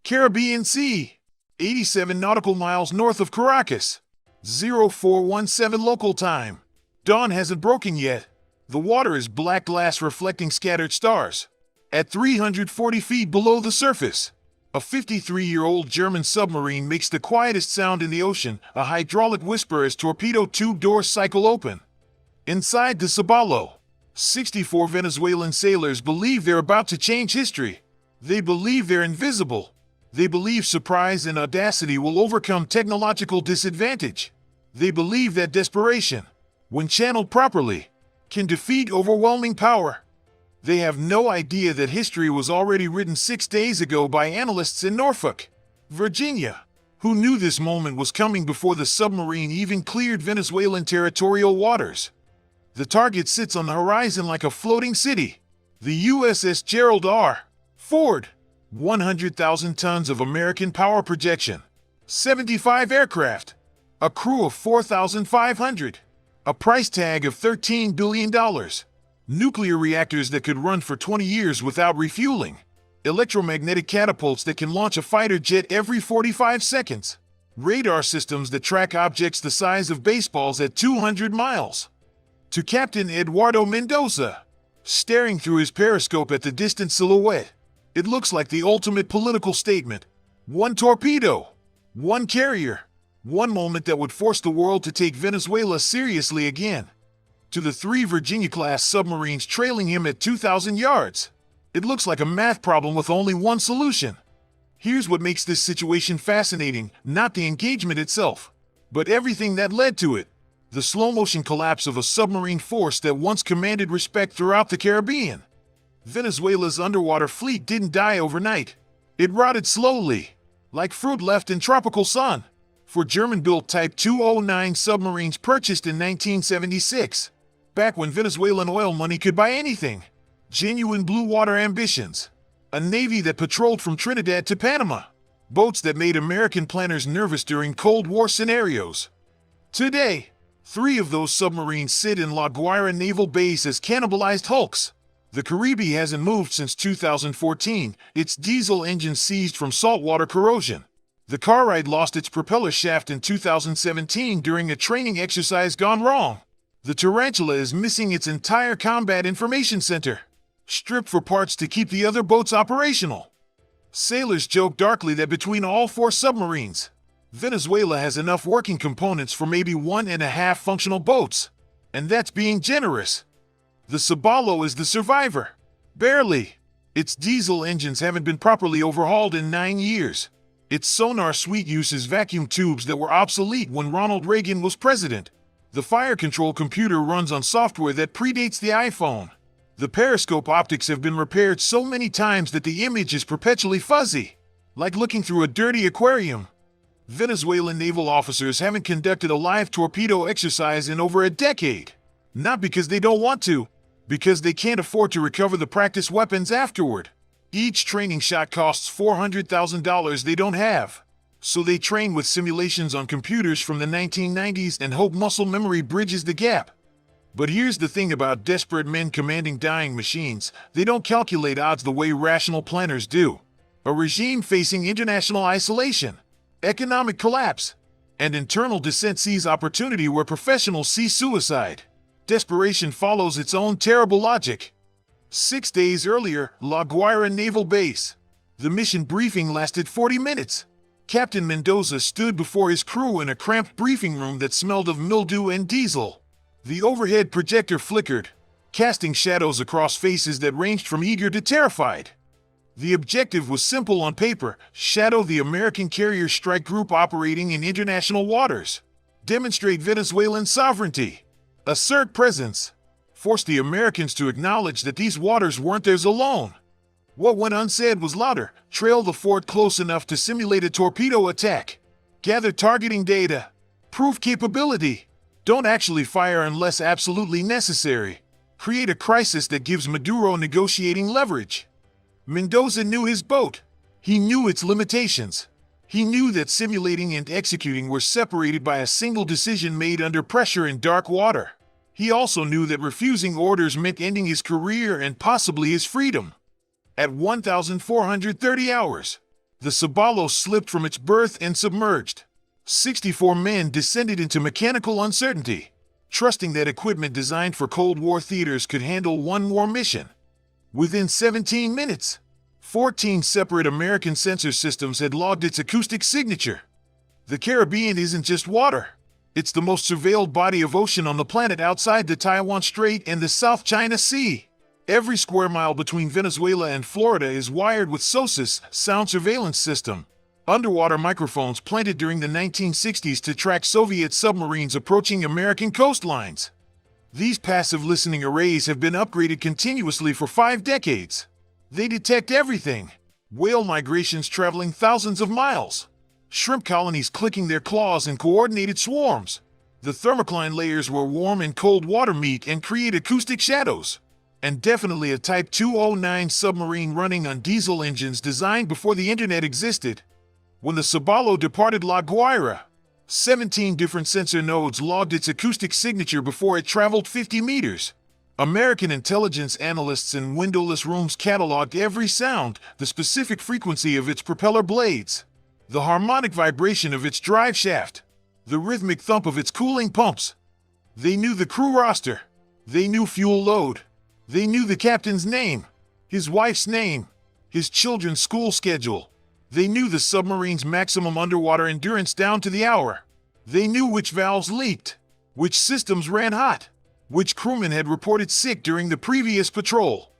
Caribbean Sea, 87 nautical miles north of Caracas, 0417 local time. Dawn hasn't broken yet. The water is black glass reflecting scattered stars. At 340 feet below the surface, a 53-year-old German submarine makes the quietest sound in the ocean, a hydraulic whisper as torpedo tube doors cycle open. Inside the Sábalo, 64 Venezuelan sailors believe they're about to change history. They believe they're invisible. They believe surprise and audacity will overcome technological disadvantage. They believe that desperation, when channeled properly, can defeat overwhelming power. They have no idea that history was already written 6 days ago by analysts in Norfolk, Virginia, who knew this moment was coming before the submarine even cleared Venezuelan territorial waters. The target sits on the horizon like a floating city. The USS Gerald R. Ford, 100,000 tons of American power projection, 75 aircraft, a crew of 4,500, a price tag of $13 billion, nuclear reactors that could run for 20 years without refueling, electromagnetic catapults that can launch a fighter jet every 45 seconds, radar systems that track objects the size of baseballs at 200 miles. To Captain Eduardo Mendoza, staring through his periscope at the distant silhouette, it looks like the ultimate political statement. One torpedo, one carrier, one moment that would force the world to take Venezuela seriously again. To the 3 Virginia-class submarines trailing him at 2,000 yards, it looks like a math problem with only one solution. Here's what makes this situation fascinating, not the engagement itself, but everything that led to it. The slow-motion collapse of a submarine force that once commanded respect throughout the Caribbean. Venezuela's underwater fleet didn't die overnight. It rotted slowly, like fruit left in tropical sun. For German-built Type 209 submarines purchased in 1976, back when Venezuelan oil money could buy anything. Genuine blue-water ambitions. A navy that patrolled from Trinidad to Panama. Boats that made American planners nervous during Cold War scenarios. Today, 3 of those submarines sit in La Guaira Naval Base as cannibalized hulks. The Caribbean hasn't moved since 2014, its diesel engine seized from saltwater corrosion. The Caride lost its propeller shaft in 2017 during a training exercise gone wrong. The Tarantula is missing its entire combat information center, stripped for parts to keep the other boats operational. Sailors joke darkly that between all 4 submarines, Venezuela has enough working components for maybe 1.5 functional boats. And that's being generous. The Sábalo is the survivor. Barely. Its diesel engines haven't been properly overhauled in 9 years. Its sonar suite uses vacuum tubes that were obsolete when Ronald Reagan was president. The fire control computer runs on software that predates the iPhone. The periscope optics have been repaired so many times that the image is perpetually fuzzy, like looking through a dirty aquarium. Venezuelan naval officers haven't conducted a live torpedo exercise in over a decade. Not because they don't want to, because they can't afford to recover the practice weapons afterward. Each training shot costs $400,000 they don't have. So they train with simulations on computers from the 1990s and hope muscle memory bridges the gap. But here's the thing about desperate men commanding dying machines: they don't calculate odds the way rational planners do. A regime facing international isolation, economic collapse, and internal dissent sees opportunity where professionals see suicide. Desperation follows its own terrible logic. 6 days earlier, La Guaira Naval Base. The mission briefing lasted 40 minutes. Captain Mendoza stood before his crew in a cramped briefing room that smelled of mildew and diesel. The overhead projector flickered, casting shadows across faces that ranged from eager to terrified. The objective was simple on paper: shadow the American carrier strike group operating in international waters, demonstrate Venezuelan sovereignty, assert presence, force the Americans to acknowledge that these waters weren't theirs alone. What went unsaid was louder: trail the fort close enough to simulate a torpedo attack, gather targeting data, prove capability, don't actually fire unless absolutely necessary, create a crisis that gives Maduro negotiating leverage. Mendoza knew his boat. He knew its limitations. He knew that simulating and executing were separated by a single decision made under pressure in dark water. He also knew that refusing orders meant ending his career and possibly his freedom. At 1,430 hours, The Sábalo slipped from its berth and submerged. 64 men descended into mechanical uncertainty, trusting that equipment designed for Cold War theaters could handle one more mission. Within 17 minutes, 14 separate American sensor systems had logged its acoustic signature. The Caribbean isn't just water. It's the most surveilled body of ocean on the planet outside the Taiwan Strait and the South China Sea. Every square mile between Venezuela and Florida is wired with SOSUS, sound surveillance system, underwater microphones planted during the 1960s to track Soviet submarines approaching American coastlines. These passive listening arrays have been upgraded continuously for 5 decades. They detect everything. Whale migrations traveling thousands of miles. Shrimp colonies clicking their claws in coordinated swarms. The thermocline layers where warm and cold water meet and create acoustic shadows. And definitely a Type 209 submarine running on diesel engines designed before the internet existed. When the Sábalo departed La Guaira, 17 different sensor nodes logged its acoustic signature before it traveled 50 meters. American intelligence analysts in windowless rooms cataloged every sound, the specific frequency of its propeller blades, the harmonic vibration of its drive shaft, the rhythmic thump of its cooling pumps. They knew the crew roster. They knew fuel load. They knew the captain's name, his wife's name, his children's school schedule. They knew the submarine's maximum underwater endurance down to the hour. They knew which valves leaked, which systems ran hot, which crewmen had reported sick during the previous patrol.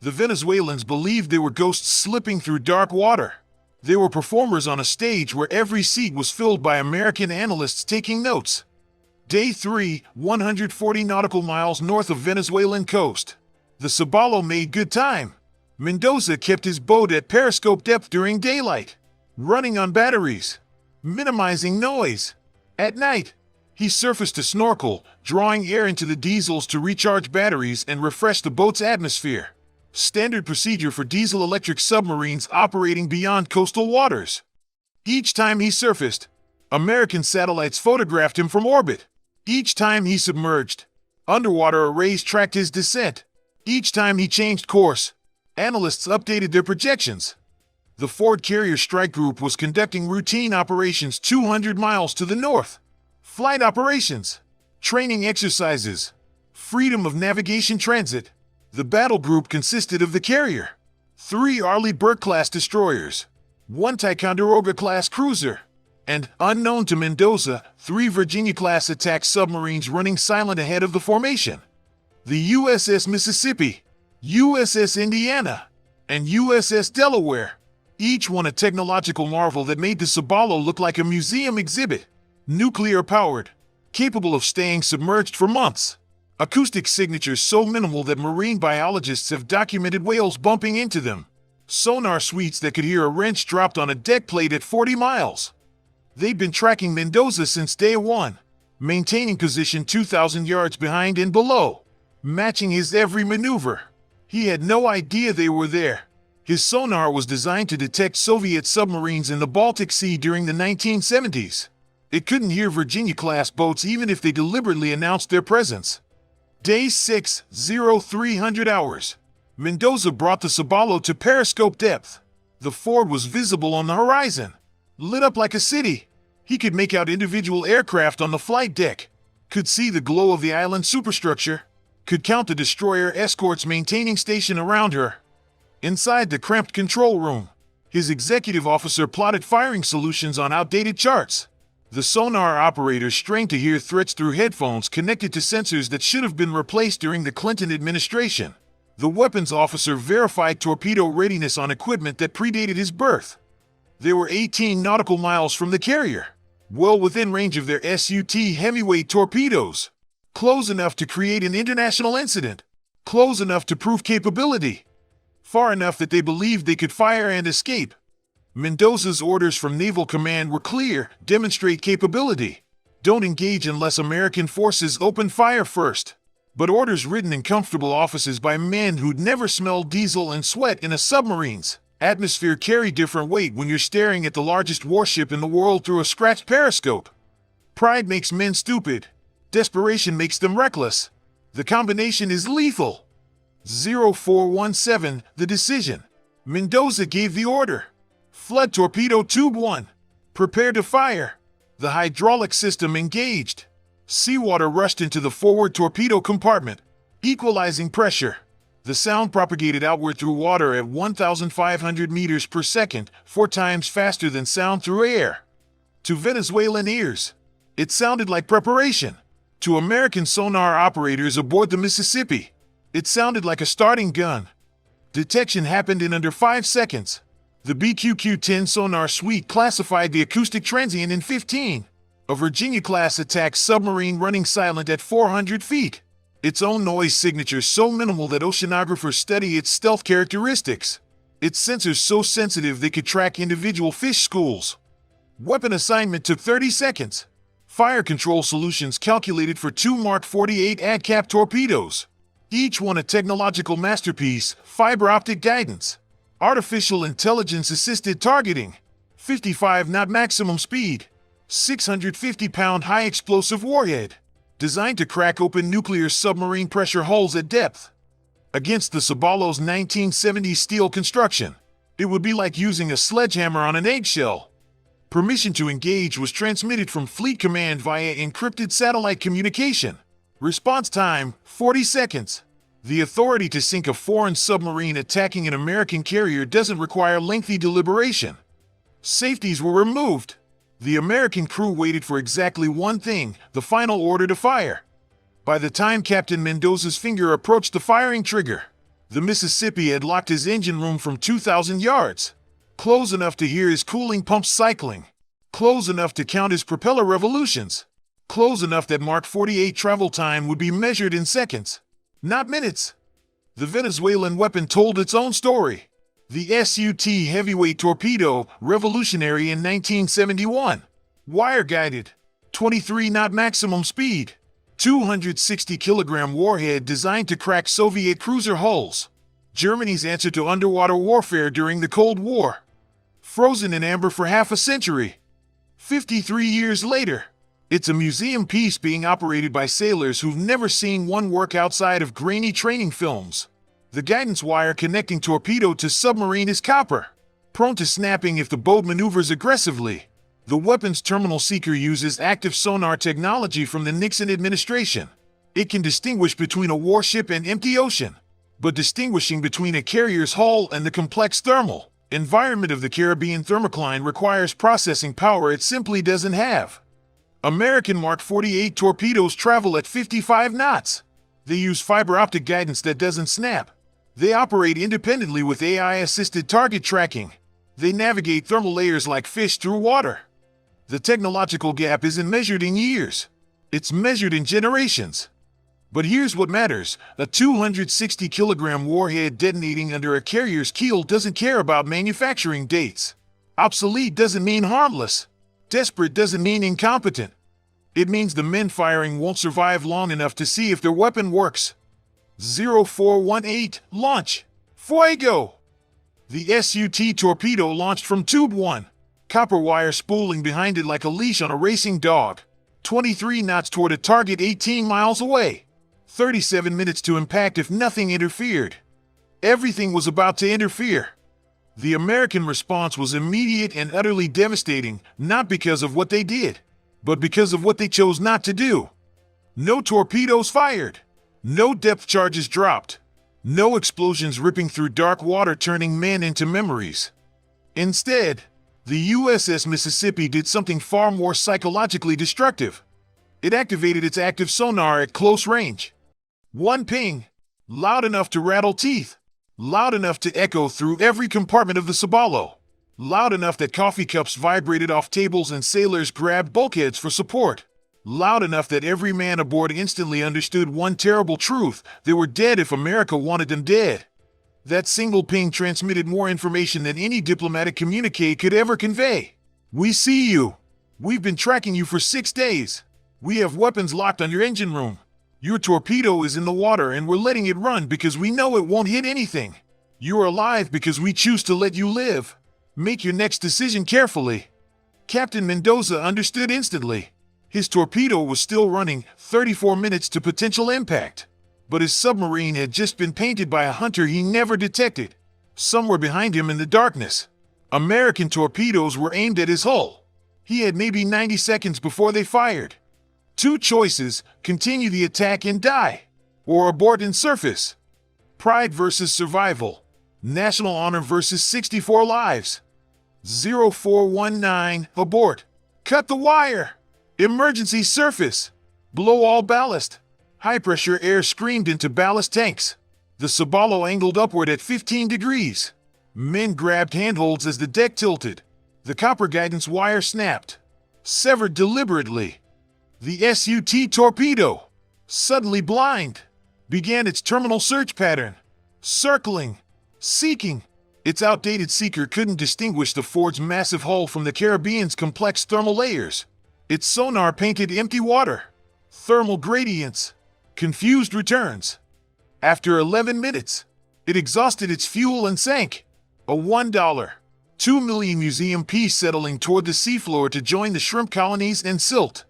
The Venezuelans believed they were ghosts slipping through dark water. They were performers on a stage where every seat was filled by American analysts taking notes. Day 3, 140 nautical miles north of Venezuelan coast. The Sábalo made good time. Mendoza kept his boat at periscope depth during daylight, running on batteries, minimizing noise. At night, he surfaced to snorkel, drawing air into the diesels to recharge batteries and refresh the boat's atmosphere. Standard procedure for diesel-electric submarines operating beyond coastal waters. Each time he surfaced, American satellites photographed him from orbit. Each time he submerged, underwater arrays tracked his descent. Each time he changed course, analysts updated their projections. The Ford Carrier Strike Group was conducting routine operations 200 miles to the north. Flight operations, training exercises, freedom of navigation transit. The battle group consisted of the carrier, 3 Arleigh Burke-class destroyers, 1 Ticonderoga-class cruiser, and, unknown to Mendoza, 3 Virginia-class attack submarines running silent ahead of the formation. The USS Mississippi, USS Indiana, and USS Delaware, each one a technological marvel that made the Sábalo look like a museum exhibit. Nuclear-powered, capable of staying submerged for months. Acoustic signatures so minimal that marine biologists have documented whales bumping into them. Sonar suites that could hear a wrench dropped on a deck plate at 40 miles. They've been tracking Mendoza since day 1, maintaining position 2,000 yards behind and below, matching his every maneuver. He had no idea they were there. His sonar was designed to detect Soviet submarines in the Baltic Sea during the 1970s. It couldn't hear Virginia-class boats even if they deliberately announced their presence. Day 6, 0300 hours. Mendoza brought the Sábalo to periscope depth. The Ford was visible on the horizon, lit up like a city. He could make out individual aircraft on the flight deck, could see the glow of the island superstructure, could count the destroyer escorts maintaining station around her. Inside the cramped control room, his executive officer plotted firing solutions on outdated charts. The sonar operators strained to hear threats through headphones connected to sensors that should have been replaced during the Clinton administration. The weapons officer verified torpedo readiness on equipment that predated his birth. They were 18 nautical miles from the carrier, well within range of their SUT heavyweight torpedoes. Close enough to create an international incident. Close enough to prove capability. Far enough that they believed they could fire and escape. Mendoza's orders from Naval Command were clear: demonstrate capability. Don't engage unless American forces open fire first. But orders written in comfortable offices by men who'd never smelled diesel and sweat in a submarine's atmosphere carry different weight when you're staring at the largest warship in the world through a scratched periscope. Pride makes men stupid. Desperation makes them reckless. The combination is lethal. 0417, the decision. Mendoza gave the order. Flood torpedo tube 1. Prepare to fire. The hydraulic system engaged. Seawater rushed into the forward torpedo compartment, equalizing pressure. The sound propagated outward through water at 1,500 meters per second, 4 times faster than sound through air. To Venezuelan ears, it sounded like preparation. To American sonar operators aboard the Mississippi, it sounded like a starting gun. Detection happened in under 5 seconds. The BQQ-10 sonar suite classified the acoustic transient in 15. A Virginia-class attack submarine running silent at 400 feet. Its own noise signature so minimal that oceanographers study its stealth characteristics. Its sensors so sensitive they could track individual fish schools. Weapon assignment took 30 seconds. Fire control solutions calculated for 2 Mark 48 ADCAP torpedoes. Each one a technological masterpiece, fiber optic guidance, artificial intelligence-assisted targeting, 55-knot maximum speed, 650-pound high-explosive warhead, designed to crack open nuclear submarine pressure hulls at depth. Against the Sábalo's 1970s steel construction, it would be like using a sledgehammer on an eggshell. Permission to engage was transmitted from Fleet Command via encrypted satellite communication. Response time, 40 seconds. The authority to sink a foreign submarine attacking an American carrier doesn't require lengthy deliberation. Safeties were removed. The American crew waited for exactly one thing, the final order to fire. By the time Captain Mendoza's finger approached the firing trigger, the Mississippi had locked his engine room from 2,000 yards. Close enough to hear his cooling pumps cycling. Close enough to count his propeller revolutions. Close enough that Mark 48 travel time would be measured in seconds, not minutes. The Venezuelan weapon told its own story. The SUT heavyweight torpedo, revolutionary in 1971. Wire-guided, 23-knot maximum speed, 260-kilogram warhead designed to crack Soviet cruiser hulls. Germany's answer to underwater warfare during the Cold War. Frozen in amber for half a century. 53 years later, it's a museum piece being operated by sailors who've never seen one work outside of grainy training films. The guidance wire connecting torpedo to submarine is copper, prone to snapping if the boat maneuvers aggressively. The weapon's terminal seeker uses active sonar technology from the Nixon administration. It can distinguish between a warship and empty ocean, but distinguishing between a carrier's hull and the complex thermal environment of the Caribbean thermocline requires processing power it simply doesn't have. American Mark 48 torpedoes travel at 55 knots. They use fiber optic guidance that doesn't snap. They operate independently with AI-assisted target tracking. They navigate thermal layers like fish through water. The technological gap isn't measured in years. It's measured in generations. But here's what matters. A 260-kilogram warhead detonating under a carrier's keel doesn't care about manufacturing dates. Obsolete doesn't mean harmless. Desperate doesn't mean incompetent. It means the men firing won't survive long enough to see if their weapon works. 0418, launch. Fuego! The SUT torpedo launched from Tube 1. Copper wire spooling behind it like a leash on a racing dog. 23 knots toward a target 18 miles away. 37 minutes to impact if nothing interfered. Everything was about to interfere. The American response was immediate and utterly devastating, not because of what they did, but because of what they chose not to do. No torpedoes fired. No depth charges dropped. No explosions ripping through dark water turning men into memories. Instead, the USS Mississippi did something far more psychologically destructive. It activated its active sonar at close range. One ping, loud enough to rattle teeth, loud enough to echo through every compartment of the Sábalo, loud enough that coffee cups vibrated off tables and sailors grabbed bulkheads for support, loud enough that every man aboard instantly understood one terrible truth: they were dead if America wanted them dead. That single ping transmitted more information than any diplomatic communique could ever convey. We see you. We've been tracking you for 6 days. We have weapons locked on your engine room. Your torpedo is in the water and we're letting it run because we know it won't hit anything. You're alive because we choose to let you live. Make your next decision carefully. Captain Mendoza understood instantly. His torpedo was still running, 34 minutes to potential impact. But his submarine had just been painted by a hunter he never detected. Somewhere behind him in the darkness, American torpedoes were aimed at his hull. He had maybe 90 seconds before they fired. Two choices: continue the attack and die, or abort and surface. Pride versus survival. National honor versus 64 lives. 0419, abort. Cut the wire. Emergency surface. Blow all ballast. High-pressure air screamed into ballast tanks. The Sábalo angled upward at 15 degrees. Men grabbed handholds as the deck tilted. The copper guidance wire snapped. Severed deliberately. The SUT Torpedo, suddenly blind, began its terminal search pattern. Circling. Seeking. Its outdated seeker couldn't distinguish the Ford's massive hull from the Caribbean's complex thermal layers. Its sonar painted empty water. Thermal gradients. Confused returns. After 11 minutes, it exhausted its fuel and sank. A $1, $2 million museum piece settling toward the seafloor to join the shrimp colonies and silt.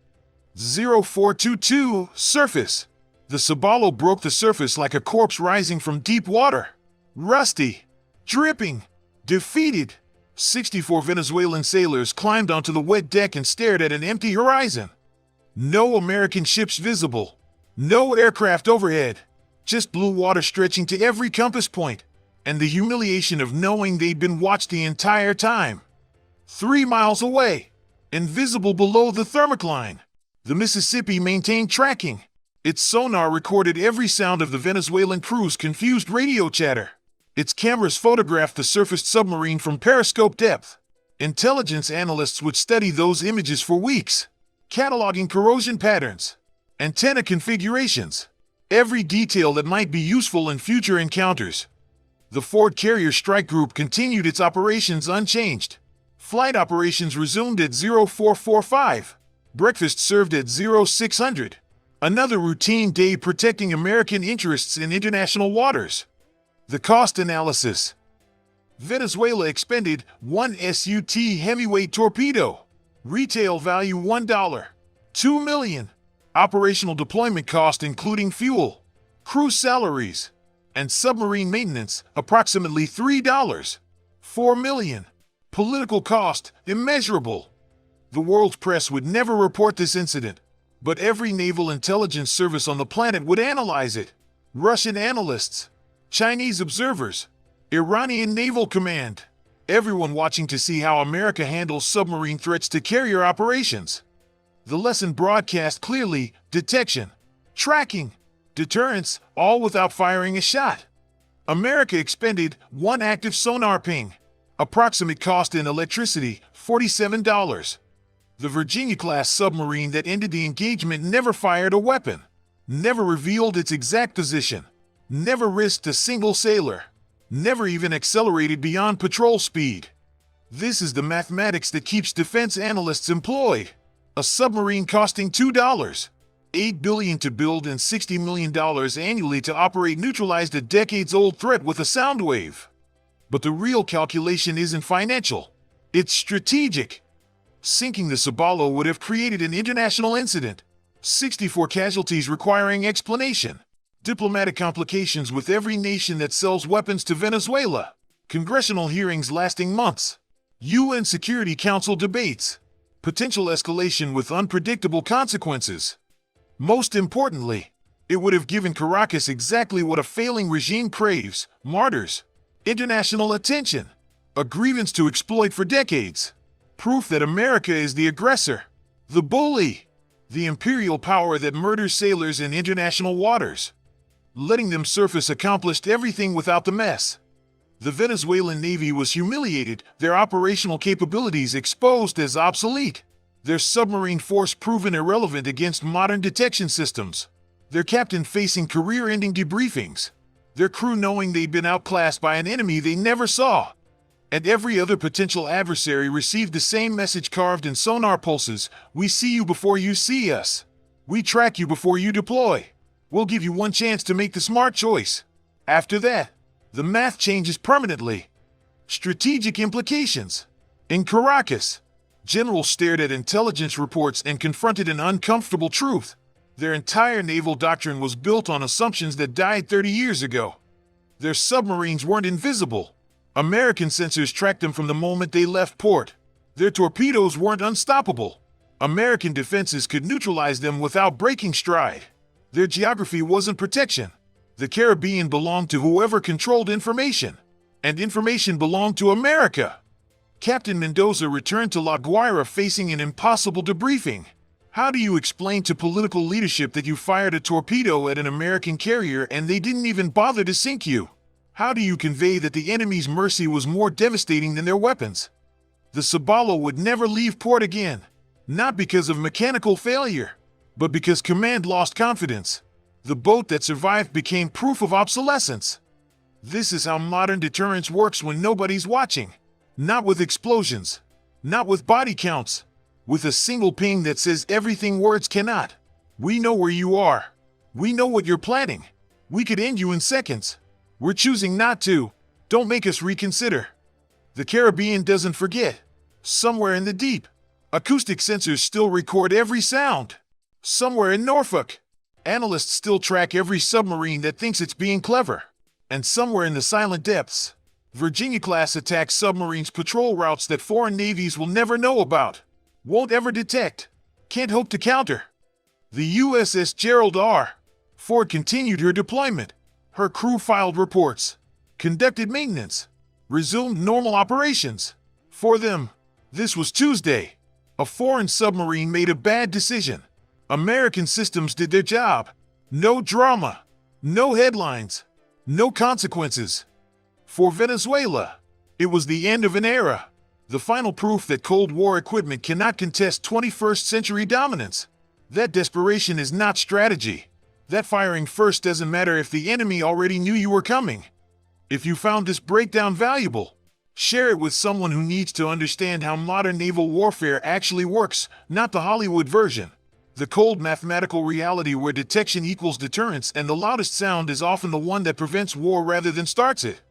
0422, surface. The Sábalo broke the surface like a corpse rising from deep water. Rusty. Dripping. Defeated. 64 Venezuelan sailors climbed onto the wet deck and stared at an empty horizon. No American ships visible. No aircraft overhead. Just blue water stretching to every compass point, and the humiliation of knowing they'd been watched the entire time. 3 miles away, invisible below the thermocline, the Mississippi maintained tracking. Its sonar recorded every sound of the Venezuelan crew's confused radio chatter. Its cameras photographed the surfaced submarine from periscope depth. Intelligence analysts would study those images for weeks, cataloging corrosion patterns, antenna configurations, every detail that might be useful in future encounters. The Ford Carrier Strike Group continued its operations unchanged. Flight operations resumed at 0445. Breakfast served at 0600. Another routine day protecting American interests in international waters. The cost analysis. Venezuela expended 1 SUT heavyweight torpedo. Retail value $1. $2 million. Operational deployment cost including fuel, crew salaries, and submarine maintenance, approximately $3. $4 million. Political cost, immeasurable. The world's press would never report this incident, but every naval intelligence service on the planet would analyze it. Russian analysts, Chinese observers, Iranian Naval Command, everyone watching to see how America handles submarine threats to carrier operations. The lesson broadcast clearly: detection, tracking, deterrence, all without firing a shot. America expended 1 active sonar ping. Approximate cost in electricity, $47. The Virginia-class submarine that ended the engagement never fired a weapon, never revealed its exact position, never risked a single sailor, never even accelerated beyond patrol speed. This is the mathematics that keeps defense analysts employed. A submarine costing $2, $8 billion to build and $60 million annually to operate neutralized a decades-old threat with a sound wave. But the real calculation isn't financial. It's strategic. Sinking the Sábalo would have created an international incident. 64 casualties requiring explanation. Diplomatic complications with every nation that sells weapons to Venezuela. Congressional hearings lasting months. UN Security Council debates. Potential escalation with unpredictable consequences. Most importantly, it would have given Caracas exactly what a failing regime craves: martyrs, international attention, a grievance to exploit for decades. Proof that America is the aggressor, the bully, the imperial power that murders sailors in international waters. Letting them surface accomplished everything without the mess. The Venezuelan Navy was humiliated, their operational capabilities exposed as obsolete, their submarine force proven irrelevant against modern detection systems, their captain facing career-ending debriefings, their crew knowing they'd been outclassed by an enemy they never saw. And every other potential adversary received the same message carved in sonar pulses: we see you before you see us. We track you before you deploy. We'll give you one chance to make the smart choice. After that, the math changes permanently. Strategic implications. In Caracas, generals stared at intelligence reports and confronted an uncomfortable truth. Their entire naval doctrine was built on assumptions that died 30 years ago. Their submarines weren't invisible. American sensors tracked them from the moment they left port. Their torpedoes weren't unstoppable. American defenses could neutralize them without breaking stride. Their geography wasn't protection. The Caribbean belonged to whoever controlled information, and information belonged to America. Captain Mendoza returned to La Guaira facing an impossible debriefing. How do you explain to political leadership that you fired a torpedo at an American carrier and they didn't even bother to sink you? How do you convey that the enemy's mercy was more devastating than their weapons? The Sábalo would never leave port again, not because of mechanical failure, but because command lost confidence. The boat that survived became proof of obsolescence. This is how modern deterrence works when nobody's watching. Not with explosions, not with body counts, with a single ping that says everything words cannot. We know where you are. We know what you're planning. We could end you in seconds. We're choosing not to. Don't make us reconsider. The Caribbean doesn't forget. Somewhere in the deep, acoustic sensors still record every sound. Somewhere in Norfolk, analysts still track every submarine that thinks it's being clever. And somewhere in the silent depths, Virginia-class attack submarines patrol routes that foreign navies will never know about, won't ever detect, can't hope to counter. The USS Gerald R. Ford continued her deployment. Her crew filed reports, conducted maintenance, resumed normal operations. For them, this was Tuesday. A foreign submarine made a bad decision. American systems did their job. No drama, no headlines, no consequences. For Venezuela, it was the end of an era. The final proof that Cold War equipment cannot contest 21st century dominance. That desperation is not strategy. That firing first doesn't matter if the enemy already knew you were coming. If you found this breakdown valuable, share it with someone who needs to understand how modern naval warfare actually works, not the Hollywood version. The cold mathematical reality where detection equals deterrence and the loudest sound is often the one that prevents war rather than starts it.